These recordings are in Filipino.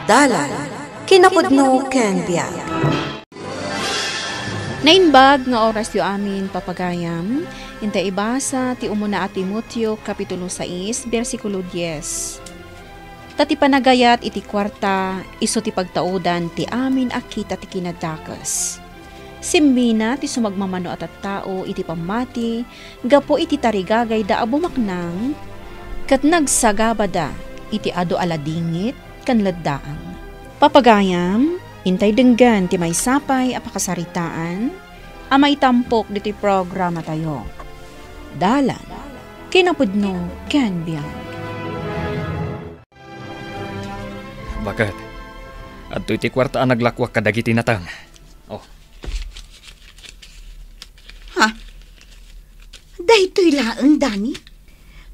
Dalan, kinapudno ken biag. Nainbag nga oras yu amin papagayam, inta ibasa ti umuna at Timoteo Kapitulo 6, versikulo 10. Tati panagayat iti kwarta, iso ti pagtaudan ti amin akita ti kinadakas. Simbina ti sumagmamano at tao iti pamati, gapo iti tarigagay da abumaknang, kat nagsagabada iti ado aladingit kan laddaang. Papagayam, intay denggan ti may sapay apakasaritaan, amay tampok diti programa tayo. Dalan, kinapudno ken biag. Bakit? At iti kwartaan naglakwak kadagiti natang. Oh. Ha? Dahito'y laang, Dani?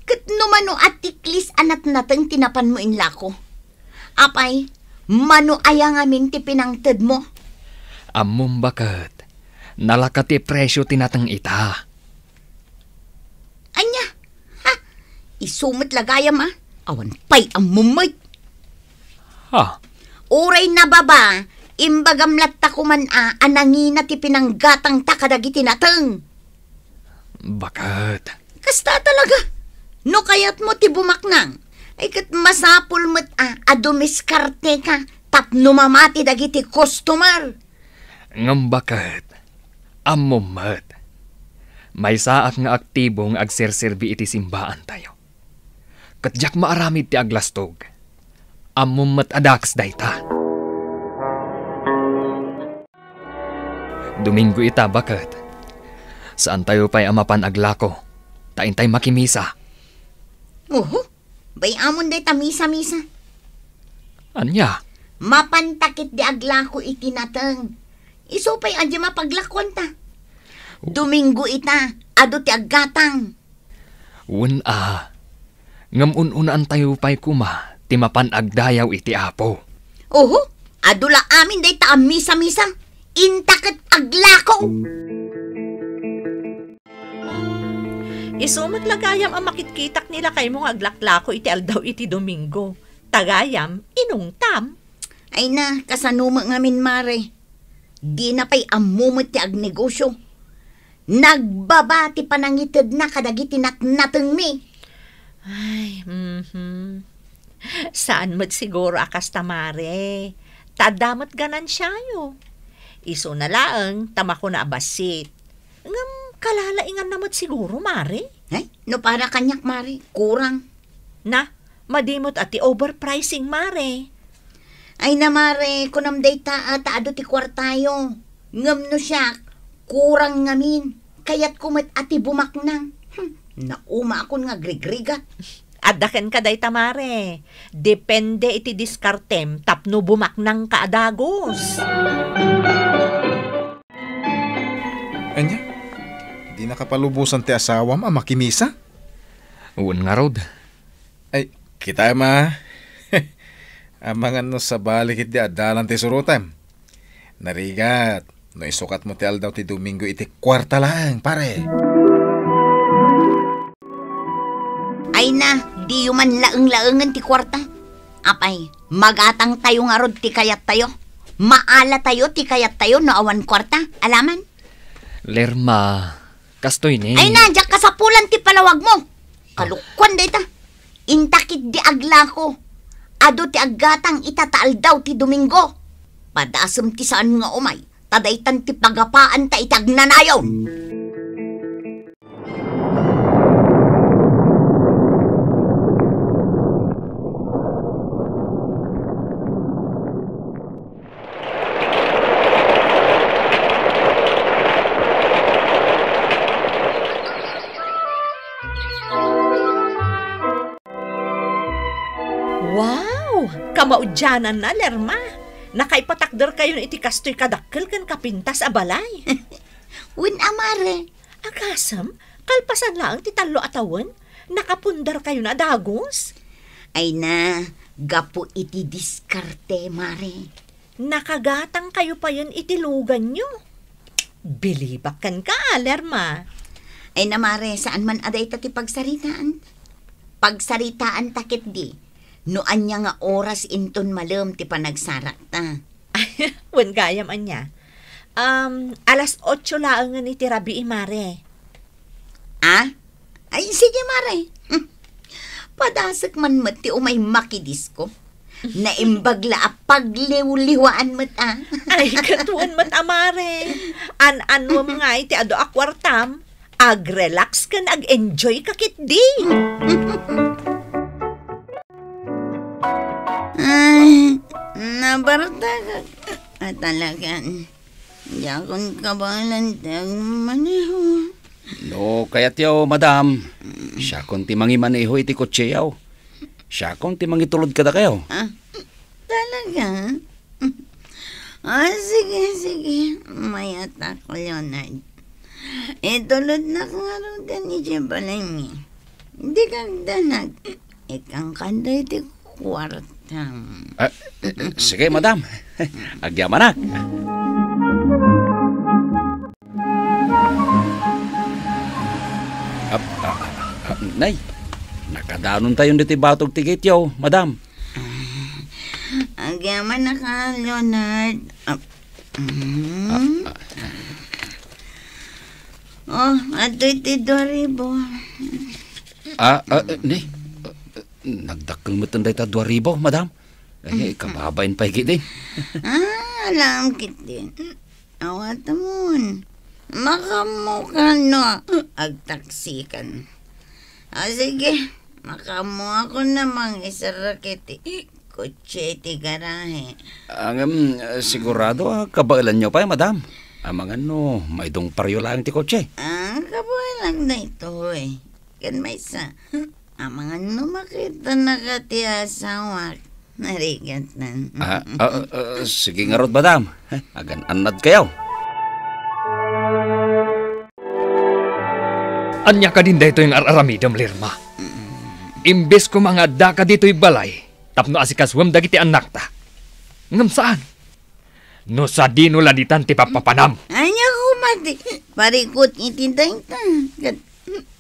Kat numano at tiklis anak natang tinapan mo inlako. Apay, mano ayang amin ti pinangted mo? Amom bakit? Nalakati presyo tinatang ita. Anya? Ha? Isumot lagayam awan pay ang mumay. Ha? Uray na baba, imbagamlat takuman anangina ti pinanggatang takadagiti natang. Bakit? Kasta talaga. No kayat mo ti bumaknang, ay kat masapul mo't adumiskarte ka, tapno mamati dagiti customer. Ngam bakit? Amumat. May saak nga aktibong agserserbi iti simbaan tayo. Katjak maaramid ti aglastog. Amumat adaks dayta. Domingo ita bakit? Saan tayo pa'y amapan aglako? Taintay makimisa. Bay amon day tamisa-misa. Anya? Mapantakit di aglako iti natang. Iso pa'y adya mapaglakwan ta. Domingo ita, ado ti aggatang. Ngam ununaan tayo pa'y kuma, ti mapan agdayaw iti apo. Adula amin day ta misa-misa. Intakit aglako. Isumot lagayam ang makitkitak nila kay mong aglaklako iti aldaw iti Domingo. Tagayam, inungtam. Ay na, kasanuma ngamin mare. Di na pa'y amumot ti agnegosyo. Nagbabati panangitid na kadagiti natnateng mi. Ay, Saan mo't siguro akas tamare? Tadamot ganan siya yo. Iso na laang tamako na abasit. Ngam kalalaingan namo't siguro, mare. No para kanyak, mare. Kurang. Na, madimot at ti overpricing, mare. Ay na, mare. Kunam day taado ti kwartayo. Ngam no siya, kurang ngamin. Kaya't kumat ati bumaknang. Nauma akon nga grigrigat. Adaken ka day tamare. Depende iti diskartem tapno bumaknang kaadagos. Anya? Di nakapalubusan ti asawam makimisa? Uwan nga rod. Ay, kita amangan no sa balik iti adalan ti surutem. Narigat, no isukat mo ti aldaw ti Domingo iti kwarta lang, pare. Ay na, di yuman laeng-laengan ti kwarta. Apay, magatang tayo nga rod ti kayat tayo. Maala tayo ti kayat tayo no awan kwarta. Alaman? Lerma, kastoy ni. Ay na, diyak kasapulan ti palawag mo. Kalukwan dita. Intakit di aglako. Ado ti aggatang itataal daw ti Domingo. Padasem ti saan nga umay. Tadaytan ti pagapaan ta itagnanayaw. Wow! Kamaudyanan na, Lerma. Nakaipatakder kayo iti kastoy kadakkel kan kapintas a balay. Win amare. Akasam, kalpasan lang ti talo atawan. Nakapundar kayo na dagos. Ay na, gapo iti diskarte, mare. Nakagatang kayo pa yan itilugan nyo. Bilibakan ka, Lerma. Ay na, mare, saan man aday ta ti pagsaritaan? Pagsaritaan takit di. No anya nga oras inton malem ti panagsarak ta. Wan gayam anya. Alas 8 laang nga ni tirabi mare. Ah? Ay, sige, Mare. Padasak man mat ti umay makidis ko. Naimbagla a pagliw-liwaan mat Ay, katuan mat amare. An-anwa mga iti ado akwartam. Ag-relax ka na, ag-enjoy ka kit di. Ay, nabarta ka. Talagang, yakon kabalan tag maneho. No, kaya tiyaw, madam. Siya kung ti mangi maneho iti kotse yaw. Siya kung ti mangi tulod kada kayo. Talaga? Sige. Mayata ko, Leonard. Tulad na kung araw ni Jebalay. Hindi kang danag. Ikang kanday ti kwartam. Sige, madam. Agyaman na. Nay, nakadanon tayo dito batog tiket yaw, madam. Agyaman na ka, Leonard. Ato'y ti Doribo. Nay, nagdakkel mo tanday ta 2,000, madam. Kababain pa higit din. Alam kit din. Awat mon. Makamukha no. Agtaksikan. Sige. Makamu ako namang isarakiti. Kutsi ti garahe. Sigurado kabailan nyo pa, madam. Amang may dong paryo lang ti kotse. Kabailan na ito Kan may isa. Amang makita na ka ti asawa. Narigat na. Sige nga rod, madam. Agan anad kayo. Anya ka din dito yung araramidam, Lerma. Imbes ko mga daka dito'y balay, tapno asikaswam dagiti anak ta. Ngam saan? No sa dino laditan ti papapanam. Anya kumati. Parikot itintay ta.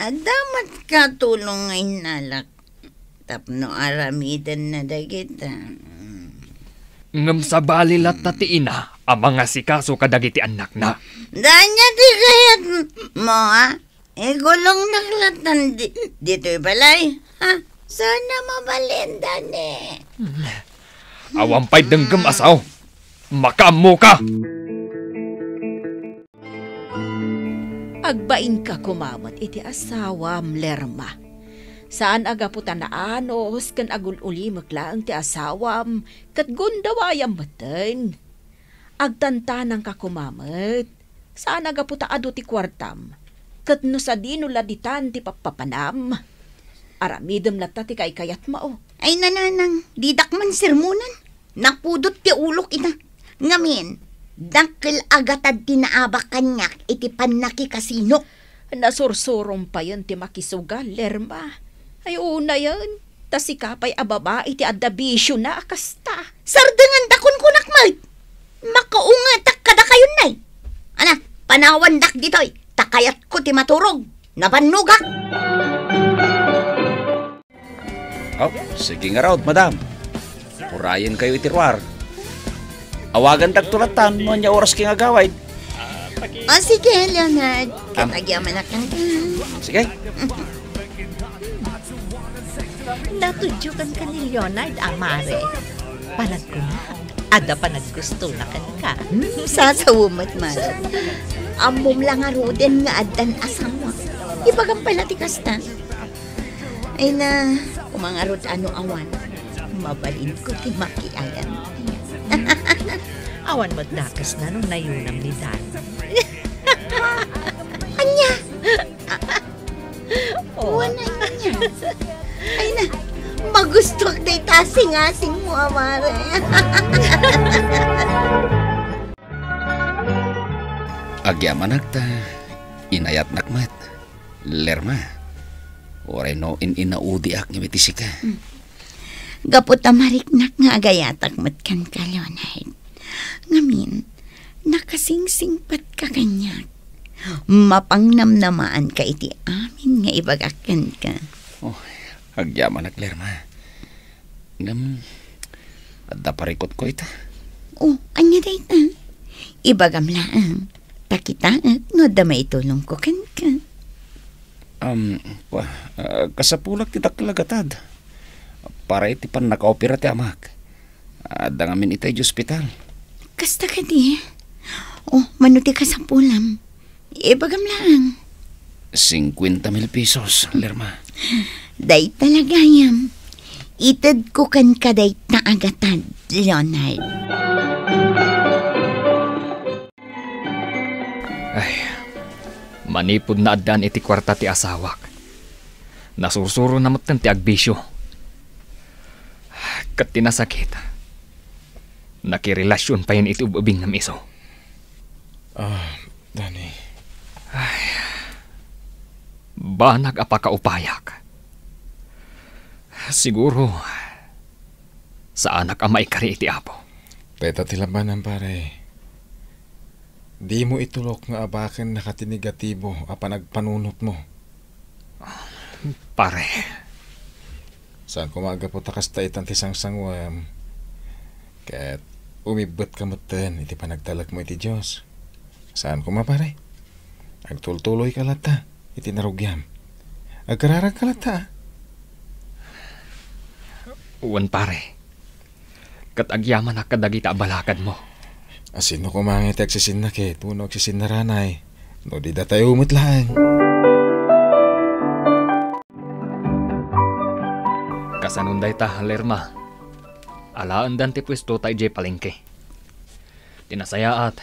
Adamat ka tulong ngay nalak. Tapno aramidan na dagita. Ngam sa balilat na ti ina, ang mga sikaso kadagiti anak na. Danya di kayat mo gulong naglatan dito'y balay. Sana mabalenda ni. Awampay denggem asaw. Makamu ka. Agbain ka kumamot iti asawam, Lerma. Saan agaputan na anos kan agul-uli maglaang ti asawam kat gundawayam maten. Agtantanang ka kumamot. Saan agaputa ado ti kwartam kat no sa dino laditan ti papapanam. Aramidem lata ti kayat mao. Ay nananang, didak man sermonan. Napudot ti ulok ina. Ngamin, dakil agatad tinaabak kanyak iti panaki kasino. Nasursurong pa yun ti makisuga, Lerma. Ay una yan, tasikapay ababa iti adabisyo na akasta. Sardangan dakon kunak may. Makaungatak kada kayon nay. Ana, panawan dak ditoy. Takayat ko ti maturog. Nabanugak. Sige nga raw, madam. Purayan kayo itirwar. Awagan tagtulatan mo niya oras king agawid. Sige, Leonard. Katagyaman na kang Sige. Natudyokan ka ni Leonard, amare. Panag ko na. Ada pa naggusto na ka. Sasawumat man. Amom lang aruden nga adan asawa. Ibagang pala ti kasta. Ay na, umangarod ano awan. Mabalin ko ti makiayan. Awan mo't dakas na nung nayunam ni Dan. Anya? Wala niya. Ay na, magusto kay tasing-asing mo, amare. Agyaman nagta. Inayat nakmat. Lerma. Oray no inaudi ak nga mitisika. Gapot amariknak nga agayatak matkan ka, Leonard. Ngamin, nakasingsingpat ka kanyak. Mapangnamnamaan ka iti amin nga ibagakan ka. Agyaman nak, Lerma. Ngam, adda parikot ko ita. Oh, anya day ta. Ibagam lang. Takita no damay tulong ko kan ka. Kasapulak ti daklagatad. Para iti pan nakaopera ti amak. Adda ngamin itay di ospital. Kasta ka di. Oh, manuti ka sa pulam. Ibagam lang. 50,000 pesos, Lerma. Day talaga yam. Itad ko kan kaday na agatad, Leonard. Ay, manipod na adan iti kwarta ti asawak. Nasursuro na matan ti agbisyo. Kat tinasakit. Nakirelasyon pa yun iti ubing ng iso. Dani. Banag apakaupayak. Siguro, sa anak ang maikari iti apo. Peta ti labanan pare. Di mo itulok nga abakan nakatinigatibo apan nagpanunot mo. Pare, Saan kumaga po takas taitan ti sangsangwam. Kat umibot ka matan iti panagtalak mo iti Diyos. Saan kumapare? Agtultuloy ka lata iti narugyam. Agkararag ka lata. uwan pare. Kat agyaman na kadagita balakad mo. Asino kumangit agsisin na ket, uno agsisin na ranay. No di da tayo umutlaan. Kasanunday ta, Lerma. Alaan dan ti pwesto tayo jay palengke. Tinasayaat.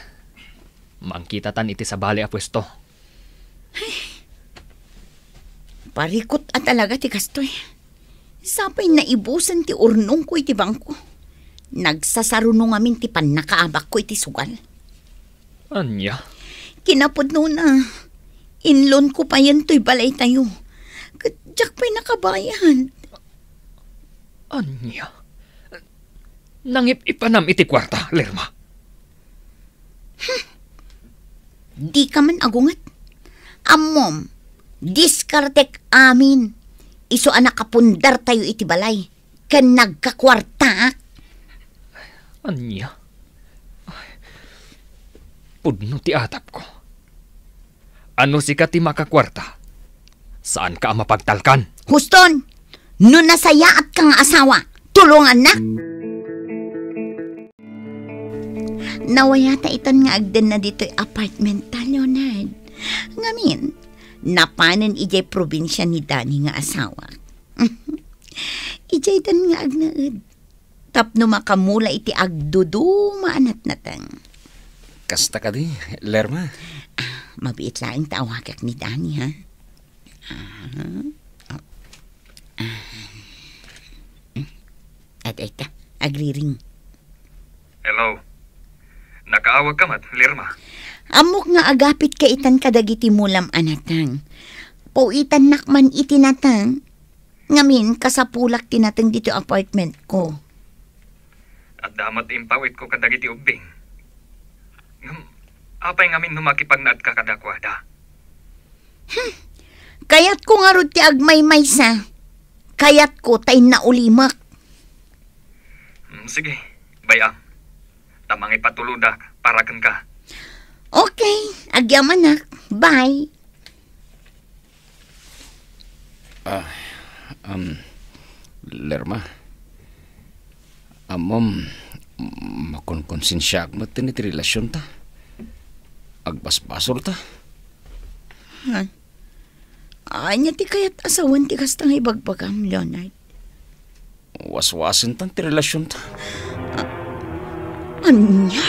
Mangkita tan iti sa bali a pwesto. Parikot at talaga ti kastoy. Sapay naibusan ti urnong ko iti bangko. Nagsasarunong amin ti panakaabak ko iti sugal. Anya? Kinapod no na. Inlon ko pa yan to'y balay tayo. Kadyak pa'y nakabayan. Anya? Nangip-ipanam iti kwarta, Lerma. Di ka man agungat. Amom, diskartek amin. Iso anak kapundar tayo iti balay. Kan nagkakwarta. Anya? Ay, pudno ti atap ko. Ano si ka ti makakwarta? Saan ka mapagtalkan? Huston, no nasayaat kang asawa, tulungan na. Nawayata iton nga agden na dito'y apartment ta, Leonard. Ngamin, napanan ijay probinsya ni Dani nga asawa. Ijay dan nga agnaed. Tapno makamula iti agdudu maanat natang. Kasta ka di, Lerma. Mabiit laing tawagak ni Dani, ha? At ita, agriring. Hello. Nakaawag ka mat, Lerma. Amok nga agapit ka itan kadagiti mulam anatang. Pauitan nakman itinatang. Ngamin, kasapulak tinatang dito apartment ko. At damat impawit ko kadagiti ubing. Apay ngamin numakipagnaad ka kadakwada. Kayat ko nga rod ti agmay-maysa. Kayat ko tay naulimak. Sige, bayang. Tamang ipatuludak para kan ka. Okay, agyaman na. Bye. Lerma. Amom, makonkonsensya mo tiniti relasyon ta. Agbasbasol ta. Anya ti kayat asawan ti kastang ibagbagam, Leonard. Waswasin tan ti relasyon ta. Anya?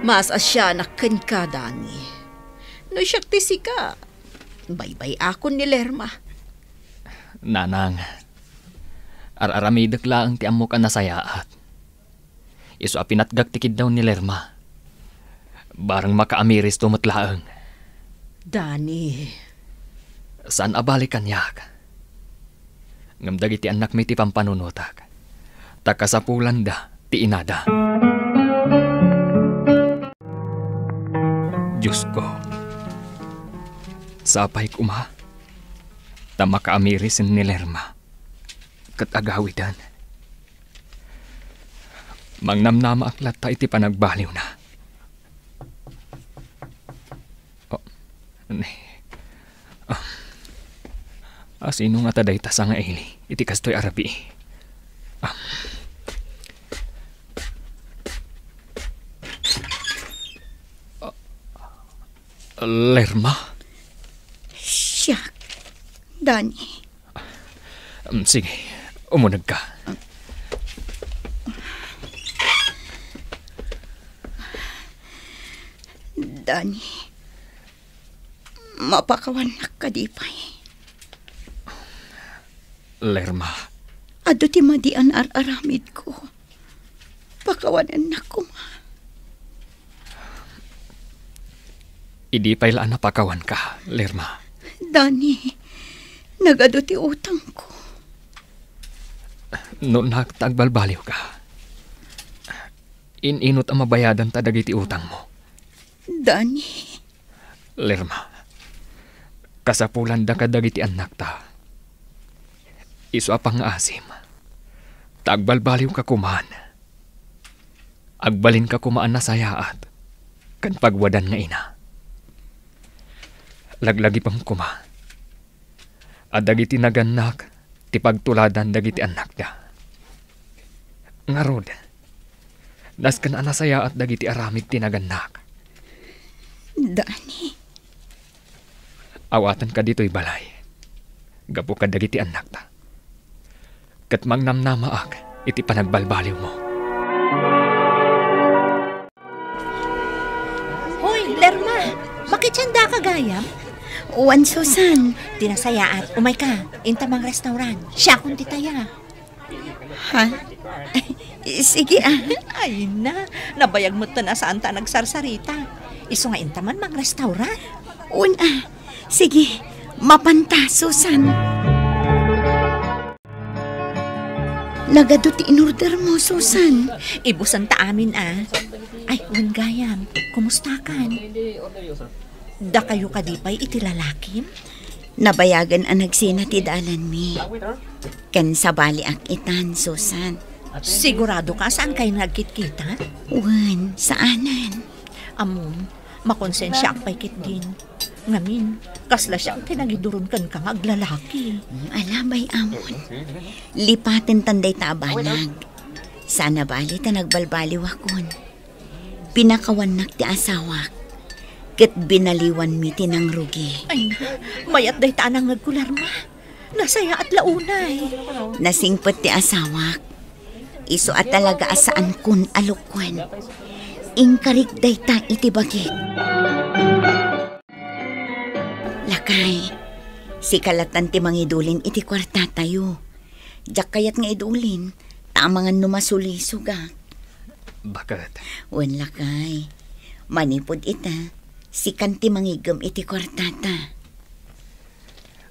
Mas asya nakan ka, Dani. No siyak ti sika. Baybay ako ni Lerma. Nanang, aramidak lang ti amo ka nasayaat. Iso apinatgak tikid daw ni Lerma. Barang makaamiris tumatlaang. Dani. Saan abalik kanyak? Ngamdag iti anak may ti pampanunutak. Takasapulan da, ti inada. Diyos ko, sapay kuma. Ta makaamiris ni Lerma. Kat agawidan. Mangnamnama aklat ta iti panagbaliw na. Sino nga taday ta sa nga ili, iti kastoy arabi. Lerma? Siyak, Dani. Sige, umunag ka. Dani, mapakawanak ka di pa'y. Lerma. Ado ti madian ar-aramid ko. Pakawanan na ko, ma. Idi pa'y laan na pakawan ka, Lerma. Dani, nagado ti utang ko. Noon nagtagbalbaliw ka. Inot ang mabayadan ta dagiti utang mo. Dani. Lerma, kasapulan da ka dagiti anak ta. Isu apang asim. Tagbalbaliw ka kumaan. Agbalin ka kumaan na sayaat. Kan pagwadan nga ina. Laglagi pang kuma. Adagiti naganak, ti pagtuladan dagiti anak da. Ngarod, naskan anasaya at dagiti aramid ti naganak. Dani. Awatan ka dito'y balay. Gapo ka dagiti anak da. Kat mangnamnamaak, iti panagbalbaliw mo. Hoy, Lerma! Makitsanda ka gayam? Uwan, Susan. Tinasayaat, umay ka, intamang restaurant. Siya kung titaya. Ha? Sige, Ay na, nabayag mo na saan ta nagsarsarita. Iso nga intaman mang restaurant. Una. Sige, mapanta, Susan. Nagado ti in-order mo, Susan. Ibusan ta amin Ay, gayam, kumusta kan? Da kayo kadipay iti lalakim? Nabayagan ang nagsina ti dalan mi. Kan sabali ak itan, Susan. Sigurado ka saan kayo nagkit-kita? Wan, saanan? Amon, makonsensya ak paikit din. Ngamin, kasla siyang tinagiduron kan kang aglalaki. Alabay, amon. Lipatin tanday tabanag. Sana bali ta nagbalbaliw akon. Pinakawanak ti asawak. Ket binaliwan mi tinang rugi. Ay na, mayat day tanang nagkularma. Nasaya at launay. Nasingpot ti asawak. Iso at talaga asaan kun alukwan. Ingkarik day ta iti bagit. Lakay, si kalatan ti mangidulin iti kwarta tayo. Diyak kayat nga idulin, tamangan numasulisugak. Bakit? Wen lakay, manipod ita, si kanti mangigam iti kwarta ta.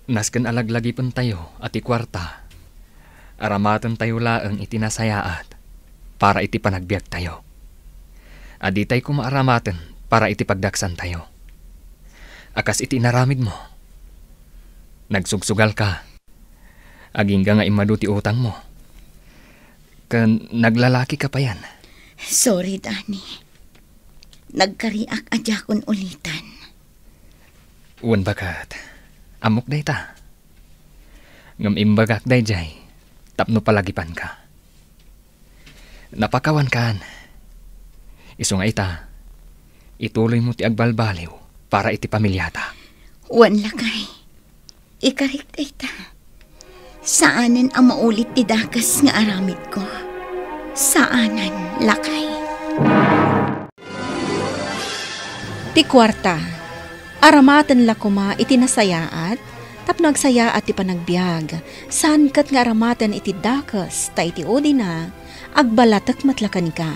Nasken alaglagi pun tayo at ikwarta. Aramatan tayo laeng iti nasayaat para iti panagbiag tayo. Adi tayo kumaaramatan para iti pagdaksan tayo. Akas iti naramid mo. Nagsugsugal ka. Aging nga imadu ti utang mo. Kan naglalaki ka pa yan. Sorry, Dani. Nagkariak adjakon ulitan. Uwan bakat. Amok day ta. Ngam imbagak day jay. Tapno palagipan ka. Napakawan kan. Iso nga ita. Ituloy mo ti agbalbaliw para iti pamilyata. Wan lakay. Ikarik ita. Saanan ang maulit ti dakas nga aramid ko? Saanan, lakay? Ti kwarta, aramatan la kuma iti nasayaat, tapno agsayaat ti panagbiag, saan kat nga aramatan iti dakas, ta iti odina, agbalatak matlakan ka.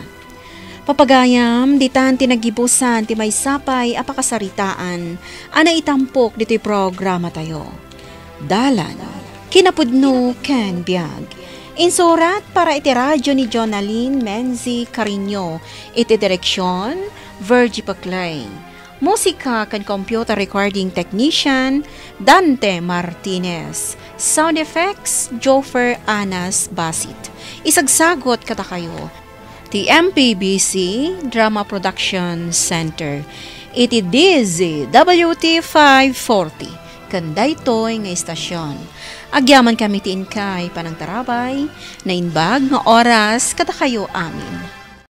Papagayam, ditan tinagibusan ti may sapay apakasaritaan, ana itampok dito'y programa tayo. Dalan, kinapudno ken biag. Insurat para iti radyo ni Jonaline Menzi Carino, iti direksyon, Virgie Paclay. Musika kan computer recording technician Dante Martinez. Sound effects Jofer Anas Basit. Isagsagot kata kayo. The MPBC Drama Production Center. Iti DZWT 540. Kanday toy nga istasyon. Agyaman kami tiin kay panang tarabay na inbag nga oras kata kayo amin.